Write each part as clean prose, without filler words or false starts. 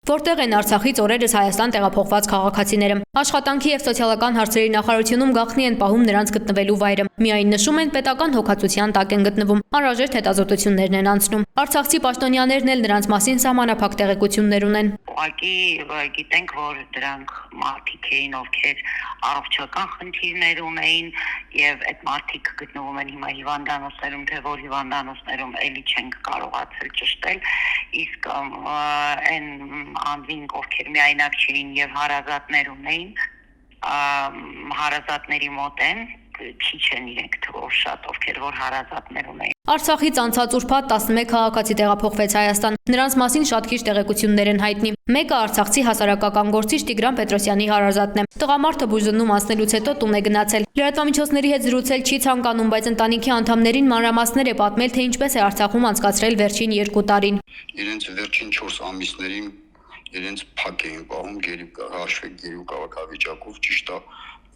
Որտեղ են Արցախից օրերս Հայաստան տեղափոխված քաղաքացիները։ Աշխատանքի և սոցիալական հարցերի նախարարությունում գաղտնի են պահում նրանց գտնվելու վայրը։ Միայն նշում են պետական հոգացության տակ են գտնվում, անհրաժեշտ հետազոտություններն են անցնում։ Արցախցի պաշտոնյաներն էլ նրանց մասին սահմանափակ տեղեկություններ ունեն։ Ուղղակի գիտենք, որ դրանք մարդիկ էին, ովքեր առողջական խնդիրներ ունեին եւ այդ մարդիկ գտնվում են հիմա հիվանդանոցներում, թե որ հիվանդանոցներում էլի չենք կարողացել ճշտել, իսկ այն անձին, ովքեր միայնակ չէին եւ հարազատներ ունեին, հարազատների մոտ են, քիչ են իրենք թվով շատ, ովքեր որ հարազատներ ունեին։ Արցախից անցած ուրբաթ 11 քաղաքացի տեղափոխվեց Հայաստան։ Նրանց մասին շատ քիչ տեղեկություններ են հայտնի։ Մեկը արցախցի հասարակական գործիչ Տիգրան Պետրոսյանի հարազատն է։ Տղամարդը բուժզննում անցնելուց հետո տուն է գնացել։ Լրատվամիջոցների հետ զրուցել չի ցանկանում, բայց ընտանիքի անդամներին մանրամասներ է պատմել, թե ինչպես է Արցախում անցկացրել վերջին 2 տարին։ Իրենց վերջին 4 ամիսներին իրենց փակ էին պահում գերու քաղաքավիճակով, ճիշտ է,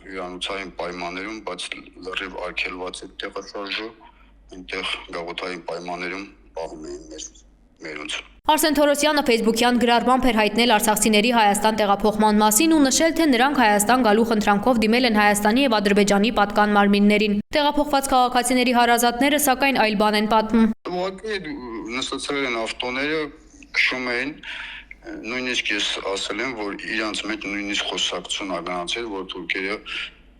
հյուրանոցային պայմաններում, բայց լրիվ արգելված է տեղաշարժը, այնտեղ գաղութային պայմաններում պահում էին մերոնց։ Արսեն Թորոսյանը Facebook-յան գրառմամբ էր հայտնել արցախցիների Հայաստան տեղափոխման մասին ու նշել, թե նրանք Հայաստան գալու խնդրանքով դիմել են Հայաստանի եւ Ադրբեջանի պատկան մարմիններին։ Տեղափոխված քաղաքացիների հարազատները սակայն այլ բան են պատմում։ Ուղղակի նստացել են ավտոները, քշում էին, նույնիսկ ես ասել եմ, որ իրանց մեջ նույնիսկ խոսակցություն ա գնացել, որ թուրքերը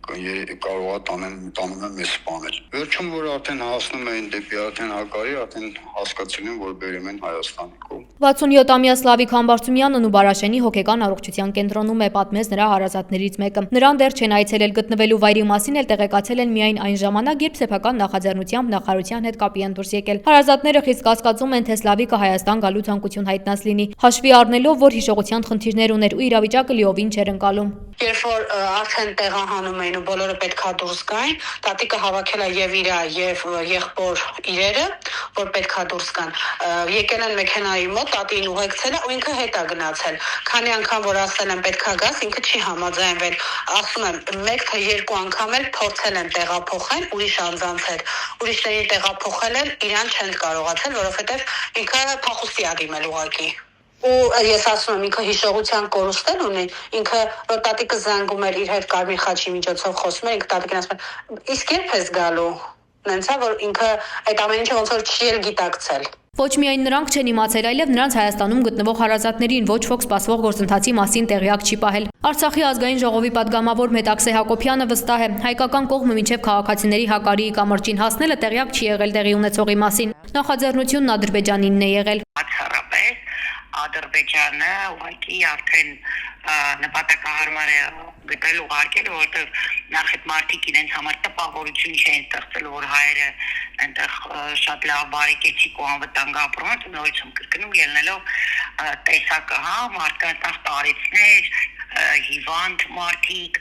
կարող է տանում են մեզ սպանել։ Վերջում, որ արդեն հասնում էին դեպի արդեն Հակարի, արդեն հասկացել են, որ բերում են Հայաստանի կողմ։ 67-ամյա Սլավիկ Համբարձումյանն ու Բարաշենի հոգեկան առողջության կենտրոնում է, պատմեց նրա հարազատներից մեկը։ Նրան դեռ չեն այցելել, գտնվելու վայրի մասին էլ տեղեկացել են միայն այն ժամանակ, երբ սեփական նախաձեռնությամբ նախարարության հետ կապի են դուրս եկել։ Հարազատները խիստ կասկածում են, թե Սլավիկը Հայաստան գալու ցանկություն հայտնած լինի, հաշվի առնելով, որ հիշողության խնդիրներ ուներ ու իրավիճակը լիովին չէր ընկալում։ Երբ որ արդեն տեղահանում էին ու բոլորը պետքա դուրս գային, տատիկը հավաքել է եւ իրա եւ եղբոր իրերը, որ պետքա դուրս գան։ Եկել են մեքենայի մոտ, տատին ուղեկցել է ու ինքը հետ է գնացել։ Քանի անգամ որ ասել են պետքա գաս, ինքը չի համաձայնվել։ Ասում եմ, 1 թե 2 անգամ էլ փորձել են տեղափոխել ուրիշ անձանց հետ։ Ուրիշների տեղափոխել են, իրան չեն կարողացել, որովհետեւ ինքը փախուստի ա դիմել ուղակի։ Ու ես ասում եմ, ինքը հիշողության կորուստներ ունի, ինքը որ տատիկը զանգում էր իր հետ կարմիր խաչի միջոցով խոսում էր, ինքը տատիկին ասում էր, իսկ երբ ես գալու, նենցա, որ ինքը այդ ամեն ինչը ոնց որ չի էլ գիտակցել։ Ոչ միայն նրանք չեն իմացել, այլև նրանց Հայաստանում գտնվող հարազատներին ոչ ոք սպասվող գործընթացի մասին տեղյակ չի պահել։ Արցախի ազգային ժողովի պատգամավոր Մետաքսե Հակոբյանը վստահ է, հայկական կողմը մինչև քաղաքացիների Հակարիի կամրջին հասնելը տեղյակ չի եղել տեղի ունեցողի մասին։ Նախաձեռնությունն Ադրբեջանինն է եղել։ Ադրբեջանը ուղղակի արդեն նպատակահարմար է գտել ուղարկել, որովհետև նախ այդ մարդիկ իրենց համար տպավորություն չեն ստեղծել, որ հայերը այնտեղ շատ լավ բարեկեցիկ ու անվտանգ ապրում են, նորից եմ կրկնում ելնելով տեսակը, մարդկանց տարիցներ, հիվանդ մարդիկ,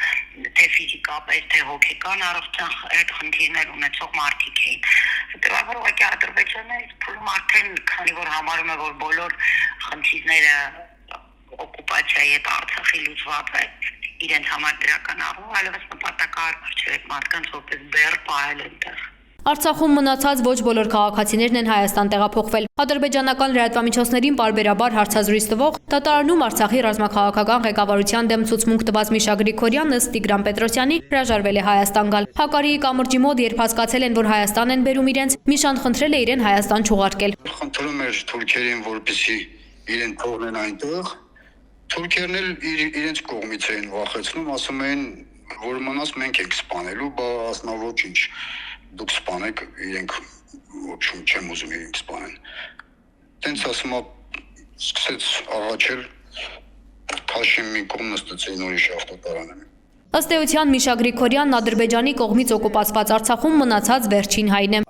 թե ֆիզիկապես, թե հոգեկան առողջության այդ խնդիրներ ունեցող մարդիկ էին։ Հետևաբար ուղղակի Ադրբեջանը փուլում արդեն, քանի որ համարում է, որ բոլոր խնդիրները օկուպացիայի հետ Արցախի լուծված է, իրենց համար դրական առումով այլևս նպատակահարմար չէ այդ մարդկանց որպես բեռ պահել այնտեղ։ Արցախում մնացած ոչ բոլոր քաղաքացիներն են Հայաստան տեղափոխվել։ Ադրբեջանական լրատվամիջոցներին պարբերաբար հարցազրույց տվող Տատարանում Արցախի ռազմաքաղաքական ղեկավարության դեմ ցուցմունք տված Միշա Գրիգորյանն ըստ Տիգրան Պետրոսյանի հրաժարվել է Հայաստան գալ։ Հակարիի կամրջի մոտ երբ հասկացել են, որ Հայաստան են բերում իրենց, Միշան խնդրել է իրեն Հայաստան չուղարկել։ Խնդրում էր թուրքերին, որպեսզի իրեն թողնեն այնտեղ։ Թուրքերն էլ իրենց կողմից էին վախեցնում, ասում էին, որ մնաս մենք ենք սպանելու, բա ասնա ոչինչ։ Դուք սպանեք, իրենք ոչում չեմ ուզում իրենք սպանեն։ Տենց ասում է, սկսեց աղաչել, քաշին մի կողմ նստեցին ուրիշ ավտոտարանը։ Ըստ էության Միշա Գրիգորյանն Ադրբեջանի կողմից օկուպացված Արցախում մնացած վերջին հայն է։